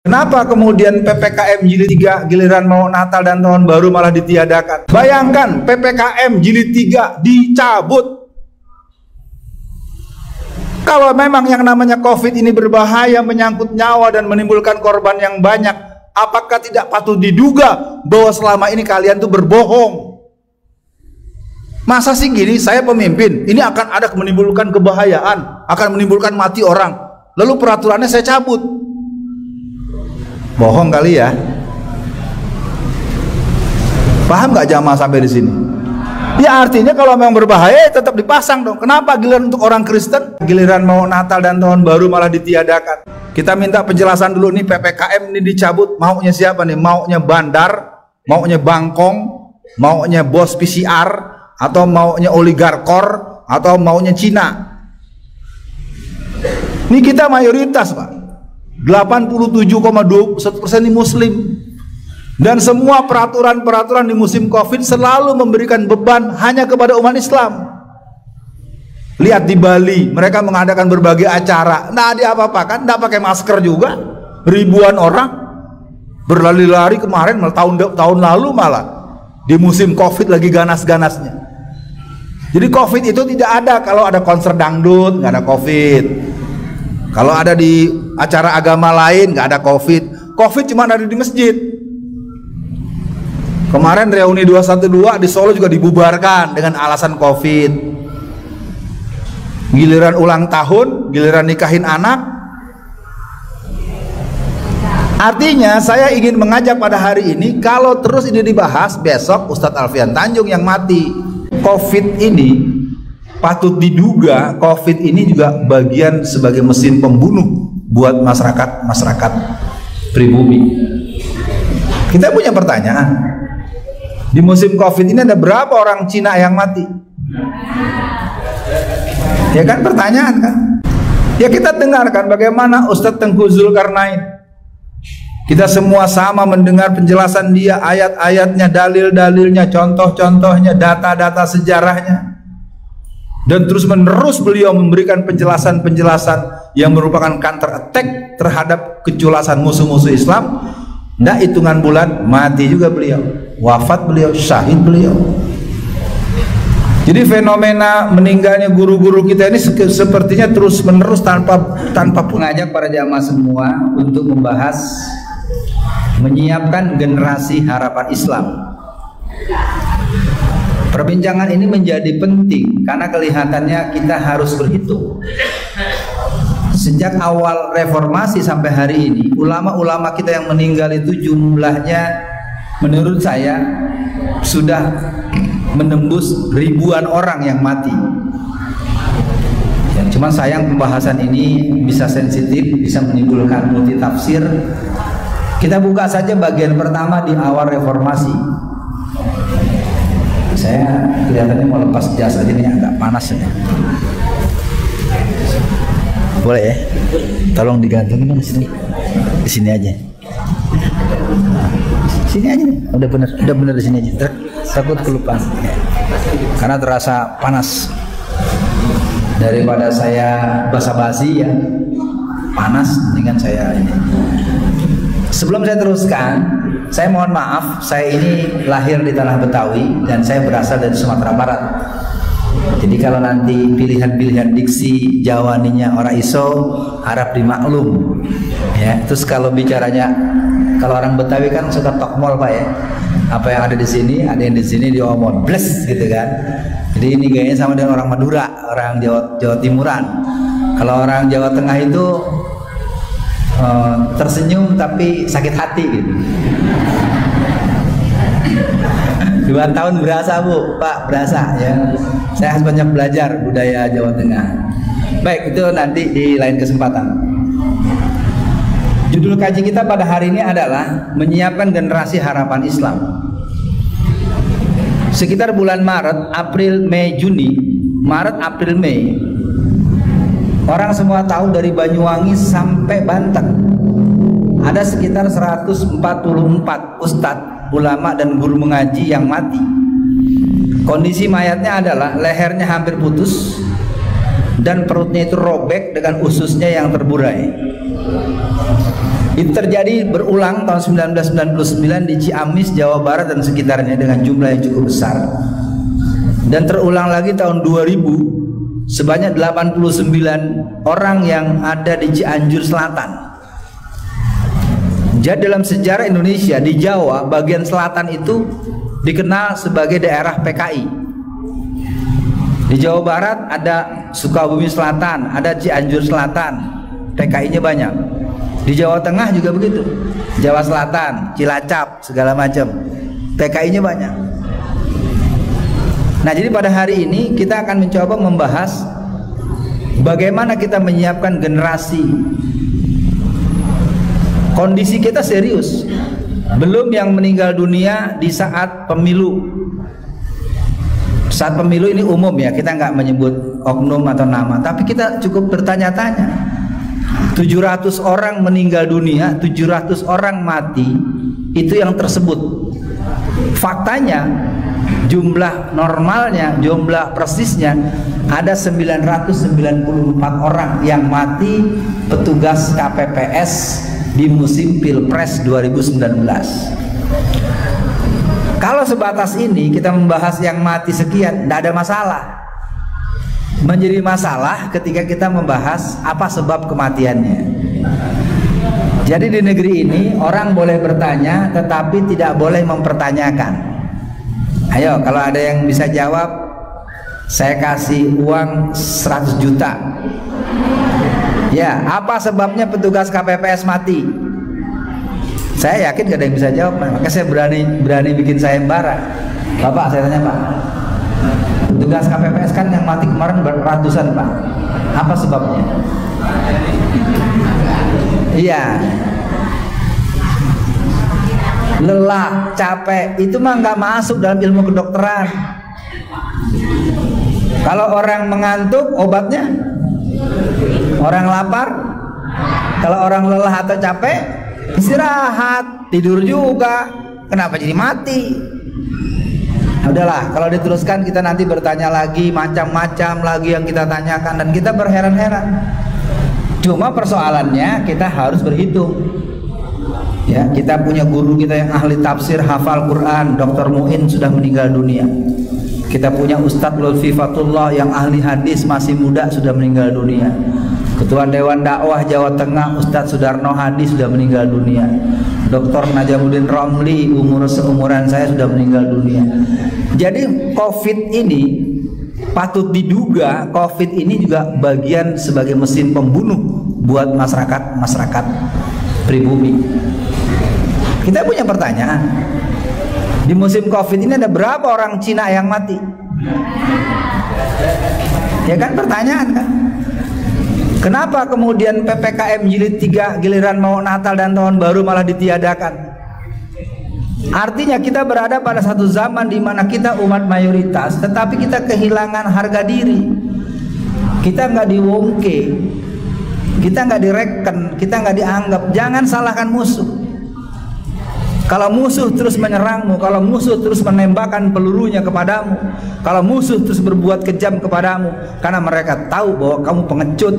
Kenapa kemudian PPKM Jilid 3 giliran mau Natal dan Tahun Baru malah ditiadakan? Bayangkan PPKM Jilid 3 dicabut. Kalau memang yang namanya COVID ini berbahaya, menyangkut nyawa dan menimbulkan korban yang banyak, apakah tidak patut diduga bahwa selama ini kalian tuh berbohong? Masa sih gini, saya pemimpin, ini akan ada menimbulkan kebahayaan, akan menimbulkan mati orang, lalu peraturannya saya cabut. Bohong kali ya. Paham nggak jamaah sampai di sini? Ya artinya kalau memang berbahaya tetap dipasang dong. Kenapa giliran untuk orang Kristen, giliran mau Natal dan Tahun Baru malah ditiadakan? Kita minta penjelasan dulu nih, PPKM ini dicabut, maunya siapa nih? Maunya bandar, maunya Bangkong, maunya bos PCR, atau maunya oligarkor, atau maunya Cina? Ini kita mayoritas, Pak. 87,21% ini Muslim, dan semua peraturan-peraturan di musim COVID selalu memberikan beban hanya kepada umat Islam. Lihat di Bali, mereka mengadakan berbagai acara, nah diapa-apakan, nggak pakai masker juga, ribuan orang berlari-lari kemarin, tahun lalu malah di musim COVID lagi ganas-ganasnya. Jadi COVID itu tidak ada kalau ada konser dangdut, nggak ada COVID. Kalau ada di acara agama lain nggak ada COVID. COVID cuma ada di masjid. Kemarin reuni 212 di Solo juga dibubarkan dengan alasan COVID. Giliran ulang tahun, giliran nikahin anak. Artinya saya ingin mengajak pada hari ini, kalau terus ini dibahas, besok Ustadz Alfian Tanjung yang mati. COVID ini patut diduga COVID ini juga bagian sebagai mesin pembunuh buat masyarakat pribumi. Kita punya pertanyaan, di musim COVID ini ada berapa orang Cina yang mati? Ya kan, pertanyaan kan? Ya kita dengarkan bagaimana Ustadz Tengku Zulkarnain. Kita semua sama mendengar penjelasan dia, ayat-ayatnya, dalil-dalilnya, contoh-contohnya, data-data sejarahnya. Dan terus menerus beliau memberikan penjelasan-penjelasan yang merupakan counter attack terhadap kejulasan musuh-musuh Islam. Nggak hitungan bulan mati juga beliau, wafat beliau, syahid beliau. Jadi fenomena meninggalnya guru-guru kita ini sepertinya terus menerus tanpa pun. Mengajak para jamaah semua untuk membahas menyiapkan generasi harapan Islam. Perbincangan ini menjadi penting karena kelihatannya kita harus berhitung. Sejak awal reformasi sampai hari ini, ulama-ulama kita yang meninggal itu jumlahnya menurut saya sudah menembus ribuan orang yang mati. Ya, cuma sayang pembahasan ini bisa sensitif, bisa menimbulkan multi tafsir. Kita buka saja bagian pertama di awal reformasi. Saya kelihatannya mau lepas jas aja nih, agak panas ya. Boleh ya? Tolong digantungin di sini. Di sini aja. Sini aja nih. Udah bener di sini aja. Takut kelupaan. Karena terasa panas. Daripada saya basa-basi ya, panas dengan saya ini. Sebelum saya teruskan, saya mohon maaf, saya ini lahir di tanah Betawi dan saya berasal dari Sumatera Barat. Jadi kalau nanti pilihan-pilihan diksi Jawaninya orang iso harap dimaklum ya. Terus kalau bicaranya, kalau orang Betawi kan suka tokmol Pak ya, apa yang ada di sini ada yang di sini diomong bles gitu kan. Jadi ini kayaknya sama dengan orang Madura, orang Jawa Timuran. Kalau orang Jawa Tengah itu tersenyum tapi sakit hati gitu. 2 tahun berasa Bu, Pak, berasa ya. Saya harus banyak belajar budaya Jawa Tengah. Baik, itu nanti di lain kesempatan. Judul kaji kita pada hari ini adalah menyiapkan generasi harapan Islam. Sekitar bulan Maret, April, Mei, Juni, Maret, April, Mei, orang semua tahu dari Banyuwangi sampai Banten ada sekitar 144 ustadz, ulama dan guru mengaji yang mati. Kondisi mayatnya adalah lehernya hampir putus dan perutnya itu robek dengan ususnya yang terburai. Itu terjadi berulang tahun 1999 di Ciamis, Jawa Barat dan sekitarnya dengan jumlah yang cukup besar. Dan terulang lagi tahun 2000 sebanyak 89 orang yang ada di Cianjur Selatan. Jadi dalam sejarah Indonesia di Jawa bagian selatan itu dikenal sebagai daerah PKI. Di Jawa Barat ada Sukabumi Selatan, ada Cianjur Selatan, PKI-nya banyak. Di Jawa Tengah juga begitu, Jawa Selatan, Cilacap, segala macam, PKI-nya banyak. Nah, jadi pada hari ini kita akan mencoba membahas bagaimana kita menyiapkan generasi. Kondisi kita serius, belum yang meninggal dunia di saat pemilu. Saat pemilu ini umum ya, kita nggak menyebut oknum atau nama, tapi kita cukup bertanya-tanya. 700 orang meninggal dunia, 700 orang mati, itu yang tersebut. Faktanya jumlah normalnya, jumlah persisnya ada 994 orang yang mati petugas KPPS di musim Pilpres 2019. Kalau sebatas ini kita membahas yang mati sekian, tidak ada masalah. Menjadi masalah ketika kita membahas apa sebab kematiannya. Jadi di negeri ini orang boleh bertanya tetapi tidak boleh mempertanyakan. Ayo, kalau ada yang bisa jawab, saya kasih uang 100 juta. Ya, apa sebabnya petugas KPPS mati? Saya yakin gak ada yang bisa jawab, maka saya berani bikin sayembara. Bapak, saya tanya Pak, petugas KPPS kan yang mati kemarin ratusan Pak, apa sebabnya? Iya, lelah, capek, itu mah nggak masuk dalam ilmu kedokteran. Kalau orang mengantuk, obatnya? Orang lapar? Kalau orang lelah atau capek, istirahat, tidur juga. Kenapa jadi mati? Udahlah, kalau diteruskan kita nanti bertanya lagi, macam-macam lagi yang kita tanyakan dan kita berheran-heran. Cuma persoalannya kita harus berhitung. Ya, kita punya guru kita yang ahli tafsir, hafal Quran, Dr. Muin sudah meninggal dunia. Kita punya Ustadz Lutfi Fatullah yang ahli hadis, masih muda, sudah meninggal dunia. Ketua Dewan Dakwah Jawa Tengah Ustadz Sudarno Hadi sudah meninggal dunia. Dr. Najamuddin Romli seumuran saya sudah meninggal dunia. Jadi COVID ini patut diduga COVID ini juga bagian sebagai mesin pembunuh buat masyarakat pribumi. Kita punya pertanyaan, di musim COVID ini ada berapa orang Cina yang mati? Ya kan, pertanyaan kan? Kenapa kemudian PPKM jilid 3 giliran mau Natal dan Tahun Baru malah ditiadakan? Artinya kita berada pada satu zaman di mana kita umat mayoritas, tetapi kita kehilangan harga diri. Kita nggak diwongke, kita nggak direken, kita nggak dianggap. Jangan salahkan musuh. Kalau musuh terus menyerangmu, kalau musuh terus menembakkan pelurunya kepadamu, kalau musuh terus berbuat kejam kepadamu, karena mereka tahu bahwa kamu pengecut.